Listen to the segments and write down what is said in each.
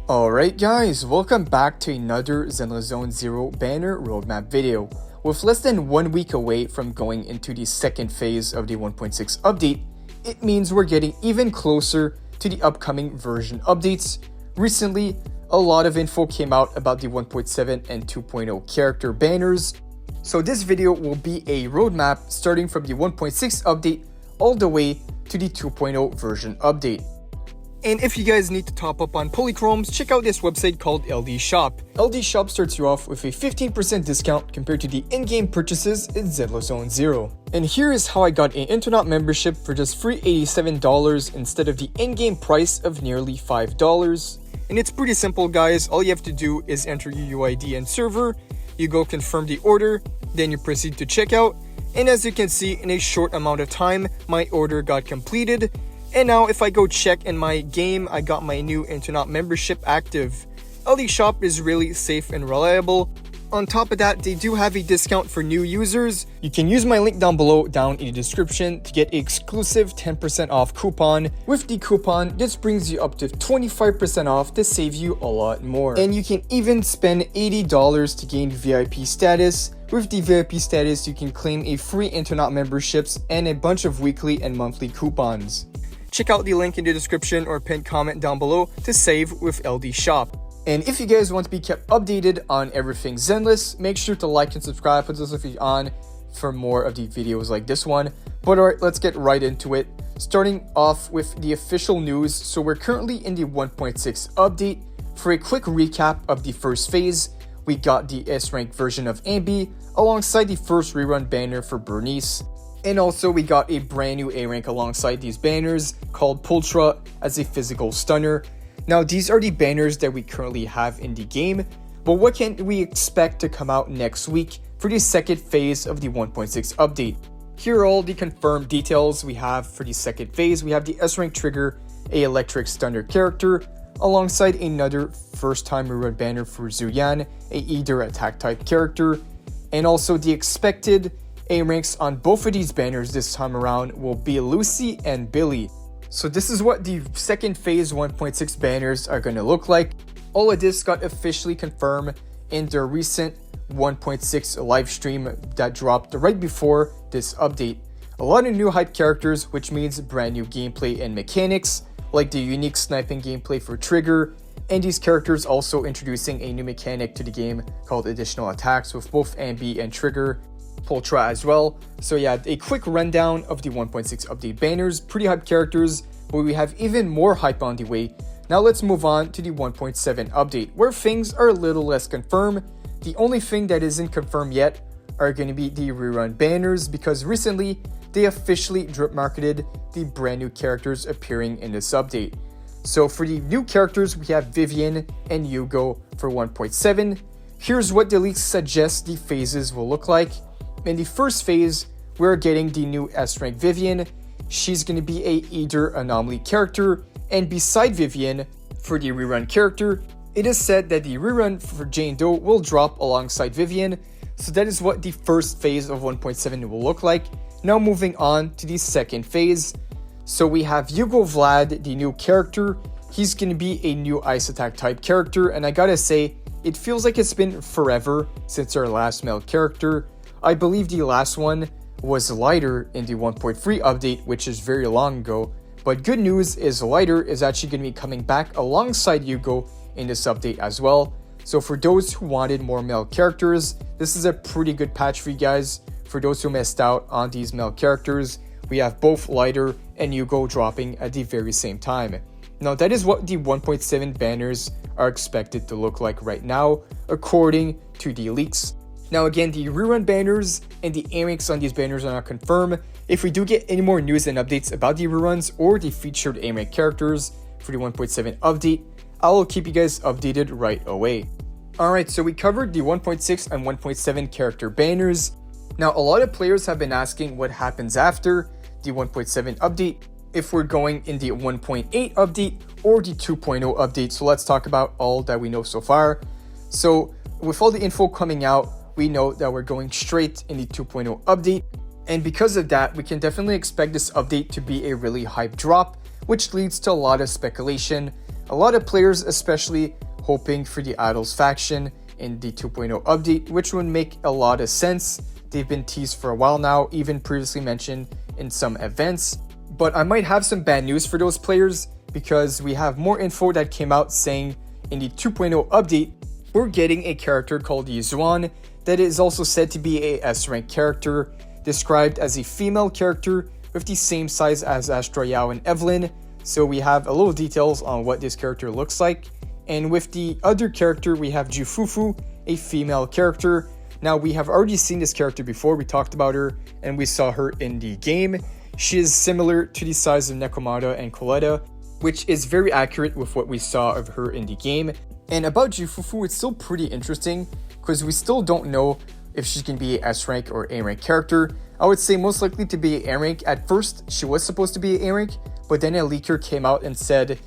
Alright guys, welcome back to another Zenless Zone Zero banner roadmap video. With less than 1 week away from going into the second phase of the 1.6 update, it means we're getting even closer to the upcoming version updates. Recently, a lot of info came out about the 1.7 and 2.0 character banners, so this video will be a roadmap starting from the 1.6 update all the way to the 2.0 version update. And if you guys need to top up on Polychromes, check out this website called LD Shop. LD Shop starts you off with a 15% discount compared to the in-game purchases in Zenless Zone Zero. And here is how I got an internet membership for just free $87 instead of the in-game price of nearly $5. And it's pretty simple guys, all you have to do is enter your UID and server, you go confirm the order, then you proceed to checkout, and as you can see, in a short amount of time, my order got completed. And now if I go check in my game, I got my new internet membership active. LD Shop is really safe and reliable. On top of that, they do have a discount for new users. You can use my link down below down in the description to get an exclusive 10% off coupon. With the coupon, this brings you up to 25% off to save you a lot more. And you can even spend $80 to gain VIP status. With the VIP status, you can claim a free internet memberships and a bunch of weekly and monthly coupons. Check out the link in the description or pinned comment down below to save with LD Shop. And if you guys want to be kept updated on everything Zenless, make sure to like and subscribe, put this notification on for more of the videos like this one. But alright, let's get right into it. Starting off with the official news, so we're currently in the 1.6 update. For a quick recap of the first phase, we got the S-rank version of Ambi alongside the first rerun banner for Bernice. And also we got a brand new A-rank alongside these banners called Pultra as a physical stunner. Now these are the banners that we currently have in the game, but what can we expect to come out next week for the second phase of the 1.6 update? Here are all the confirmed details we have for the second phase. We have the S-rank trigger, a electric stunner character, alongside another first time rerun banner for Zuyan, a either attack type character, and also the expected A-ranks on both of these banners this time around will be Lucy and Billy. So this is what the second phase 1.6 banners are going to look like. All of this got officially confirmed in their recent 1.6 live stream that dropped right before this update. A lot of new hype characters, which means brand new gameplay and mechanics, like the unique sniping gameplay for Trigger, and these characters also introducing a new mechanic to the game called additional attacks with both Ambi and Trigger, Pultra as well. So yeah, a quick rundown of the 1.6 update banners, pretty hype characters, but we have even more hype on the way. Now let's move on to the 1.7 update, where things are a little less confirmed. The only thing that isn't confirmed yet are going to be the rerun banners, because recently they officially drip marketed the brand new characters appearing in this update. So for the new characters, we have Vivian and Hugo for 1.7. Here's what the leaks suggest the phases will look like. In the first phase, we're getting the new S-rank Vivian. She's going to be a either anomaly character, and beside Vivian, for the rerun character, it is said that the rerun for Jane Doe will drop alongside Vivian. So that is what the first phase of 1.7 will look like. Now moving on to the second phase. So we have Hugo Vlad, the new character. He's going to be a new ice attack type character, and I gotta say, it feels like it's been forever since our last male character. I believe the last one was Lighter in the 1.3 update, which is very long ago. But good news is Lighter is actually going to be coming back alongside Hugo in this update as well. So for those who wanted more male characters, this is a pretty good patch for you guys. For those who missed out on these male characters, we have both Lighter and Hugo dropping at the very same time. Now that is what the 1.7 banners are expected to look like right now, according to the leaks. Now again, the rerun banners and the A-ranks on these banners are not confirmed. If we do get any more news and updates about the reruns or the featured A-rank characters for the 1.7 update, I will keep you guys updated right away. Alright, so we covered the 1.6 and 1.7 character banners. Now a lot of players have been asking what happens after the 1.7 update, if we're going in the 1.8 update or the 2.0 update. So let's talk about all that we know so far. So with all the info coming out, we know that we're going straight in the 2.0 update, and because of that, we can definitely expect this update to be a really hype drop, which leads to a lot of speculation A lot of players especially hoping for the IDOLS faction in the 2.0 update, which would make a lot of sense. They've been teased for a while now, even previously mentioned in some events. But I might have some bad news for those players because we have more info that came out saying in the 2.0 update, we're getting a character called Yuzuan that is also said to be a S-rank character, described as a female character with the same size as Astra Yao and Evelyn. So we have a little details on what this character looks like. And with the other character, we have JUFUFU, a female character. Now, we have already seen this character before. We talked about her and we saw her in the game. She is similar to the size of Nekomata and Coletta, which is very accurate with what we saw of her in the game. And about JUFUFU, it's still pretty interesting because we still don't know if she's going to be a S-rank or A-rank character. I would say most likely to be a A-rank. At first, she was supposed to be a A-rank, but then a leaker came out and said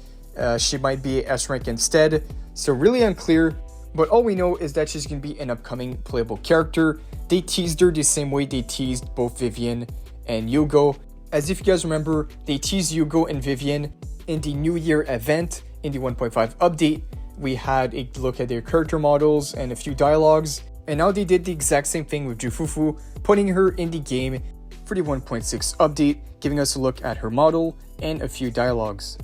she might be a S-rank instead. So really unclear, but all we know is that she's going to be an upcoming playable character. They teased her the same way they teased both Vivian and Yugo. As if you guys remember, they teased Yugo and Vivian in the New Year event in the 1.5 update. We had a look at their character models and a few dialogues. And now they did the exact same thing with JUFUFU, putting her in the game for the 1.6 update, giving us a look at her model and a few dialogues.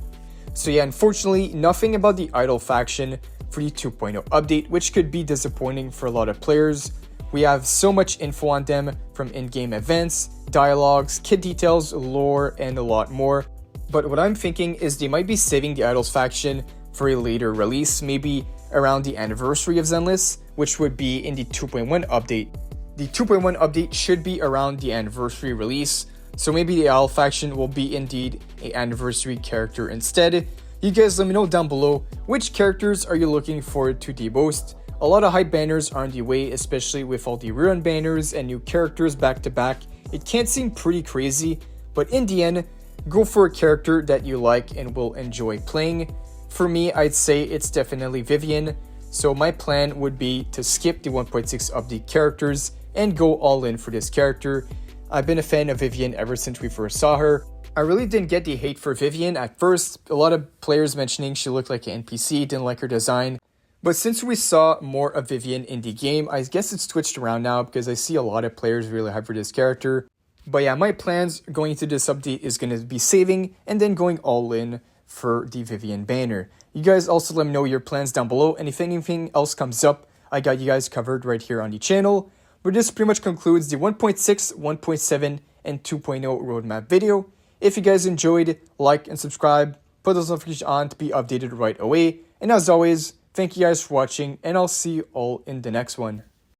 So yeah, unfortunately, nothing about the Idol faction for the 2.0 update, which could be disappointing for a lot of players. We have so much info on them from in-game events, dialogues, kit details, lore, and a lot more. But what I'm thinking is they might be saving the Idols faction for a later release, maybe around the anniversary of Zenless, which would be in the 2.1 update. The 2.1 update should be around the anniversary release, so maybe the Idol faction will be indeed an anniversary character instead. You guys let me know down below, which characters are you looking forward to the most? A lot of hype banners are on the way, especially with all the rerun banners and new characters back to back. It can seem pretty crazy, but in the end, go for a character that you like and will enjoy playing. For me, I'd say it's definitely Vivian, so my plan would be to skip the 1.6 update characters and go all in for this character. I've been a fan of Vivian ever since we first saw her. I really didn't get the hate for Vivian at first. A lot of players mentioning she looked like an NPC, didn't like her design. But since we saw more of Vivian in the game, I guess it's switched around now because I see a lot of players really hype for this character. But yeah, my plans going into this update is going to be saving and then going all in for the Vivian banner. You guys also let me know your plans down below, and if anything else comes up, I got you guys covered right here on the channel. But this pretty much concludes the 1.6, 1.7, and 2.0 roadmap video. If you guys enjoyed, like and subscribe, put those notifications on to be updated right away. And as always, thank you guys for watching, and I'll see you all in the next one.